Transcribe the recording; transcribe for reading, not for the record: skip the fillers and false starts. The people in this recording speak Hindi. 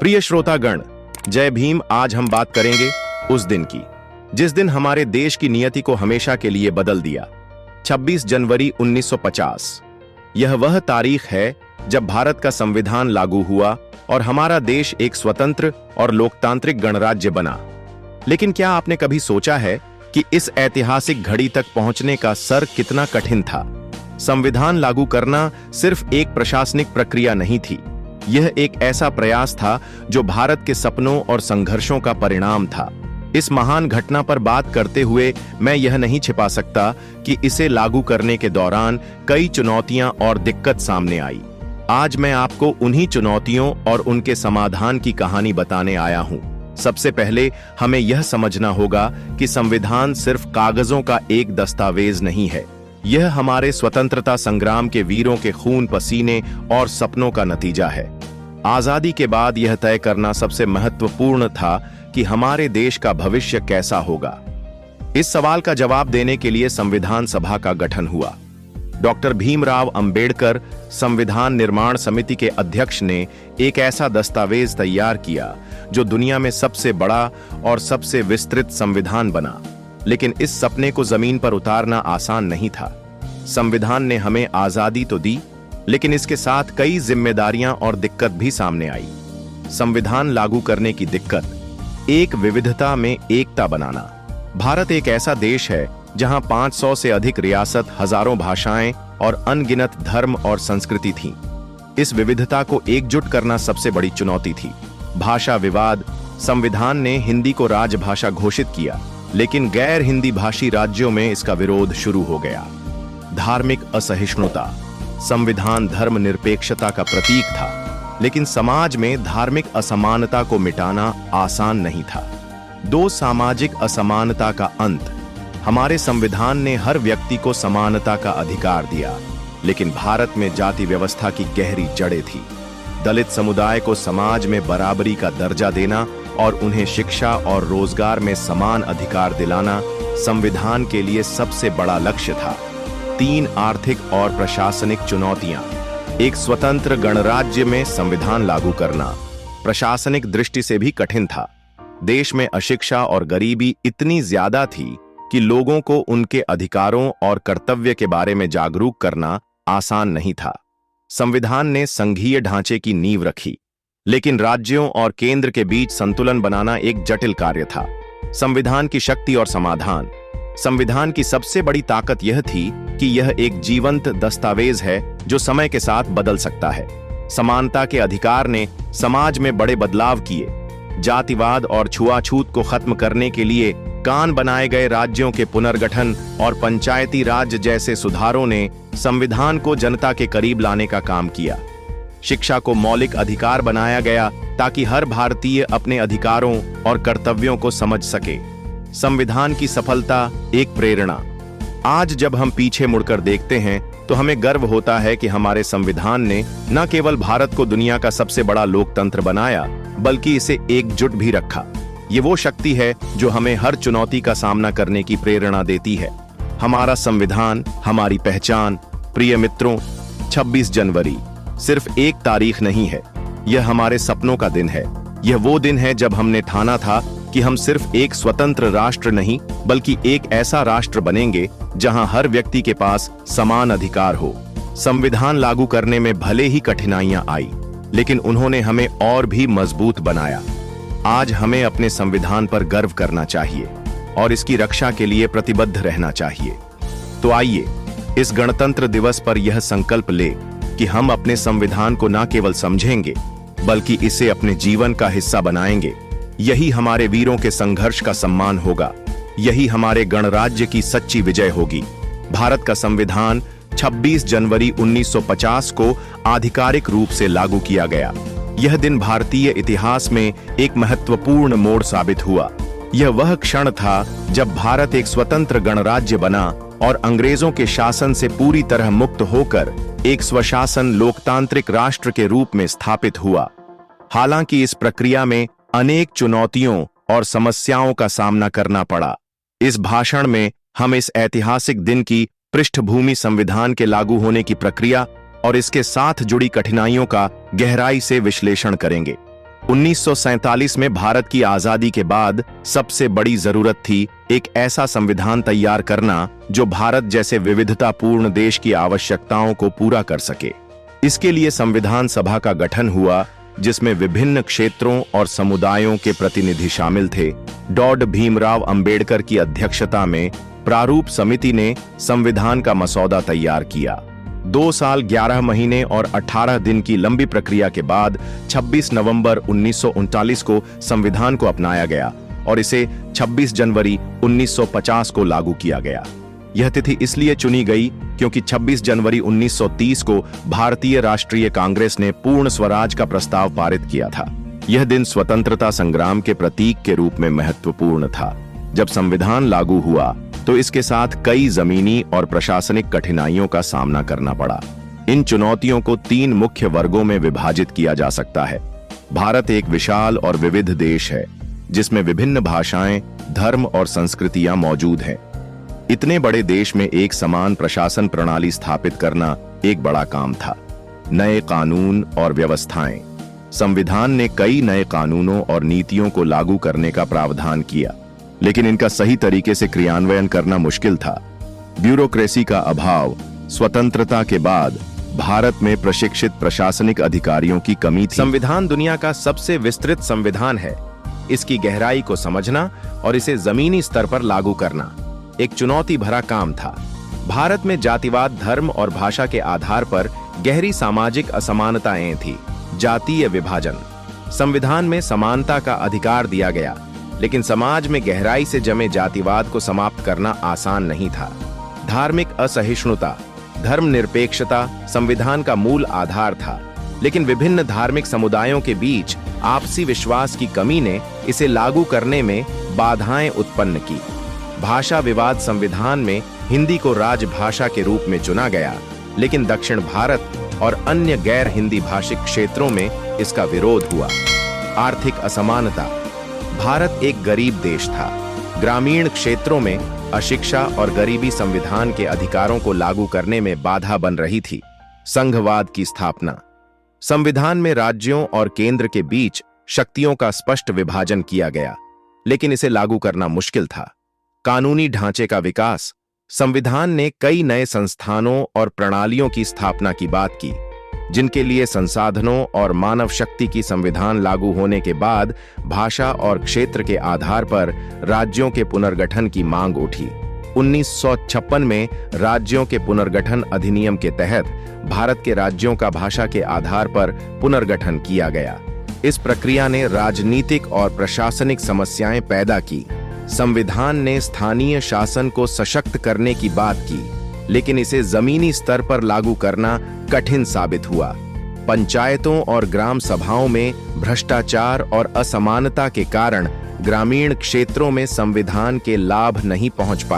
प्रिय श्रोतागण, जय भीम। आज हम बात करेंगे उस दिन की जिस दिन हमारे देश की नियति को हमेशा के लिए बदल दिया। 26 जनवरी 1950। यह वह तारीख है जब भारत का संविधान लागू हुआ और हमारा देश एक स्वतंत्र और लोकतांत्रिक गणराज्य बना। लेकिन क्या आपने कभी सोचा है कि इस ऐतिहासिक घड़ी तक पहुंचने का सर कितना कठिन था? संविधान लागू करना सिर्फ एक प्रशासनिक प्रक्रिया नहीं थी, यह एक ऐसा प्रयास था जो भारत के सपनों और संघर्षों का परिणाम था। इस महान घटना पर बात करते हुए मैं यह नहीं छिपा सकता कि इसे लागू करने के दौरान कई चुनौतियां और दिक्कत सामने आई। आज मैं आपको उन्हीं चुनौतियों और उनके समाधान की कहानी बताने आया हूं। सबसे पहले हमें यह समझना होगा कि संविधान सिर्फ कागजों का एक दस्तावेज नहीं है, यह हमारे स्वतंत्रता संग्राम के वीरों के खून पसीने और सपनों का नतीजा है। आजादी के बाद यह तय करना सबसे महत्वपूर्ण था कि हमारे देश का भविष्य कैसा होगा। इस सवाल का जवाब देने के लिए संविधान सभा का गठन हुआ। डॉक्टर भीमराव अंबेडकर संविधान निर्माण समिति के अध्यक्ष ने एक ऐसा दस्तावेज तैयार किया जो दुनिया में सबसे बड़ा और सबसे विस्तृत संविधान बना। लेकिन इस सपने को जमीन पर उतारना आसान नहीं था। संविधान ने हमें आजादी तो दी, लेकिन इसके साथ कई जिम्मेदारियां और दिक्कत भी सामने आई। संविधान लागू करने की दिक्कत, एक विविधता में एकता बनाना। भारत एक ऐसा देश है जहां 500 से अधिक रियासत, हजारों भाषाएं और अनगिनत धर्म और संस्कृति थीं। इस विविधता को एकजुट करना सबसे बड़ी चुनौती थी। भाषा विवाद, संविधान ने हिंदी को राजभाषा घोषित किया, लेकिन गैर हिंदी भाषी राज्यों में इसका विरोध शुरू हो गया। धार्मिक असहिष्णुता, संविधान धर्मनिरपेक्षता का प्रतीक था, लेकिन समाज में धार्मिक असमानता को मिटाना आसान नहीं था। दो, सामाजिक असमानता का अंत। हमारे संविधान ने हर व्यक्ति को समानता का अधिकार दिया, लेकिन भारत में जाति व्यवस्था की गहरी जड़ें थी। दलित समुदाय को समाज में बराबरी का दर्जा देना और उन्हें शिक्षा और रोजगार में समान अधिकार दिलाना संविधान के लिए सबसे बड़ा लक्ष्य था। 3, आर्थिक और प्रशासनिक चुनौतियां। एक स्वतंत्र गणराज्य में संविधान लागू करना प्रशासनिक दृष्टि से भी कठिन था। देश में अशिक्षा और गरीबी इतनी ज्यादा थी कि लोगों को उनके अधिकारों और कर्तव्य के बारे में जागरूक करना आसान नहीं था। संविधान ने संघीय ढांचे की नींव रखी, लेकिन राज्यों और केंद्र के बीच संतुलन बनाना एक जटिल कार्य था। संविधान की शक्ति और समाधान। संविधान की सबसे बड़ी ताकत यह थी कि यह एक जीवंत दस्तावेज है जो समय के साथ बदल सकता है। समानता के अधिकार ने समाज में बड़े बदलाव किए। जातिवाद और छुआछूत को खत्म करने के लिए कान बनाए गए राज्यों के पुनर्गठन और पंचायती राज जैसे सुधारों ने संविधान को जनता के करीब लाने का काम किया। शिक्षा को मौलिक अधिकार बनाया गया ताकि हर भारतीय अपने अधिकारों और कर्तव्यों को समझ सके। संविधान की सफलता एक प्रेरणा। आज जब हम पीछे मुड़कर देखते हैं तो हमें गर्व होता है कि हमारे संविधान ने न केवल भारत को दुनिया का सबसे बड़ा लोकतंत्र बनाया, बल्कि इसे एकजुट भी रखा। ये वो शक्ति है जो हमें हर चुनौती का सामना करने की प्रेरणा देती है। हमारा संविधान हमारी पहचान। प्रिय मित्रों, 26 जनवरी सिर्फ एक तारीख नहीं है, यह हमारे सपनों का दिन है। यह वो दिन है जब हमने ठाना था कि हम सिर्फ एक स्वतंत्र राष्ट्र नहीं, बल्कि एक ऐसा राष्ट्र बनेंगे जहां हर व्यक्ति के पास समान अधिकार हो। संविधान लागू करने में भले ही कठिनाइयां आई, लेकिन उन्होंने हमें और भी मजबूत बनाया। आज हमें अपने संविधान पर गर्व करना चाहिए और इसकी रक्षा के लिए प्रतिबद्ध रहना चाहिए। तो आइए इस गणतंत्र दिवस पर यह संकल्प ले कि हम अपने संविधान को न केवल समझेंगे, बल्कि इसे अपने जीवन का हिस्सा बनाएंगे। यही हमारे वीरों के संघर्ष का सम्मान होगा, यही हमारे गणराज्य की सच्ची विजय होगी। भारत का संविधान 26 जनवरी 1950 को आधिकारिक रूप से लागू किया गया। यह दिन भारतीय इतिहास में एक महत्वपूर्ण मोड़ साबित हुआ। यह वह क्षण था जब भारत एक स्वतंत्र गणराज्य बना और अंग्रेजों के शासन से पूरी तरह मुक्त होकर एक स्वशासन लोकतांत्रिक राष्ट्र के रूप में स्थापित हुआ। हालांकि इस प्रक्रिया में अनेक चुनौतियों और समस्याओं का सामना करना पड़ा। इस भाषण में हम इस ऐतिहासिक दिन की पृष्ठभूमि, संविधान के लागू होने की प्रक्रिया और इसके साथ जुड़ी कठिनाइयों का गहराई से विश्लेषण करेंगे। 1947 में भारत की आजादी के बाद सबसे बड़ी जरूरत थी एक ऐसा संविधान तैयार करना जो भारत जैसे विविधतापूर्ण देश की आवश्यकताओं को पूरा कर सके। इसके लिए संविधान सभा का गठन हुआ, जिसमें विभिन्न क्षेत्रों और समुदायों के प्रतिनिधि शामिल थे। डॉ. भीमराव अंबेडकर की अध्यक्षता में प्रारूप समिति ने संविधान का मसौदा तैयार किया। 2 साल 11 महीने और 18 दिन की लंबी प्रक्रिया के बाद 26 नवंबर 1939 को संविधान को अपनाया गया और इसे 26 जनवरी 1950 को लागू किया गया। यह तिथि इसलिए चुनी गई क्योंकि 26 जनवरी 1930 को भारतीय राष्ट्रीय कांग्रेस ने पूर्ण स्वराज का प्रस्ताव पारित किया था। यह दिन स्वतंत्रता संग्राम के प्रतीक के रूप में महत्वपूर्ण था। जब संविधान लागू हुआ तो इसके साथ कई जमीनी और प्रशासनिक कठिनाइयों का सामना करना पड़ा। इन चुनौतियों को 3 मुख्य वर्गों में विभाजित किया जा सकता है। भारत एक विशाल और विविध देश है, जिसमें विभिन्न भाषाएं, धर्म और संस्कृतियां मौजूद हैं। इतने बड़े देश में एक समान प्रशासन प्रणाली स्थापित करना एक बड़ा काम था। नए कानून और व्यवस्थाएं। संविधान ने कई नए कानूनों और नीतियों को लागू करने का प्रावधान किया, लेकिन इनका सही तरीके से क्रियान्वयन करना मुश्किल था। ब्यूरोक्रेसी का अभाव, स्वतंत्रता के बाद भारत में प्रशिक्षित प्रशासनिक अधिकारियों की कमी थी। संविधान दुनिया का सबसे विस्तृत संविधान है। इसकी गहराई को समझना और इसे जमीनी स्तर पर लागू करना एक चुनौती भरा काम था। भारत में जातिवाद, धर्म और भाषा के आधार पर गहरी सामाजिक असमानताएं थी। जातीय विभाजन। संविधान में समानता का अधिकार दिया गया, लेकिन समाज में गहराई से जमे जातिवाद को समाप्त करना आसान नहीं था। धार्मिक असहिष्णुता, धर्मनिरपेक्षता संविधान का मूल आधार था, लेकिन विभिन्न धार्मिक समुदायों के बीच आपसी विश्वास की कमी ने इसे लागू करने में बाधाएं उत्पन्न की। भाषा विवाद। संविधान में हिंदी को राजभाषा के रूप में चुना गया, लेकिन दक्षिण भारत और अन्य गैर हिंदी भाषिक क्षेत्रों में इसका विरोध हुआ। आर्थिक असमानता। भारत एक गरीब देश था। ग्रामीण क्षेत्रों में अशिक्षा और गरीबी संविधान के अधिकारों को लागू करने में बाधा बन रही थी। संघवाद की स्थापना। संविधान में राज्यों और केंद्र के बीच शक्तियों का स्पष्ट विभाजन किया गया, लेकिन इसे लागू करना मुश्किल था। कानूनी ढांचे का विकास। संविधान ने कई नए संस्थानों और प्रणालियों की स्थापना की बात की, जिनके लिए संसाधनों और मानव शक्ति की संविधान लागू होने के बाद भाषा और क्षेत्र के आधार पर राज्यों के पुनर्गठन की मांग उठी। 1956 में राज्यों के पुनर्गठन अधिनियम के तहत भारत के राज्यों का भाषा के आधार पर पुनर्गठन किया गया। इस प्रक्रिया ने राजनीतिक और प्रशासनिक समस्याएं पैदा की। संविधान ने स्थानीय शासन को सशक्त करने की बात की, लेकिन इसे जमीनी स्तर पर लागू करना कठिन साबित हुआ। पंचायतों और ग्राम सभाओं में भ्रष्टाचार और असमानता के कारण ग्रामीण क्षेत्रों में संविधान के लाभ नहीं पहुंच पाए।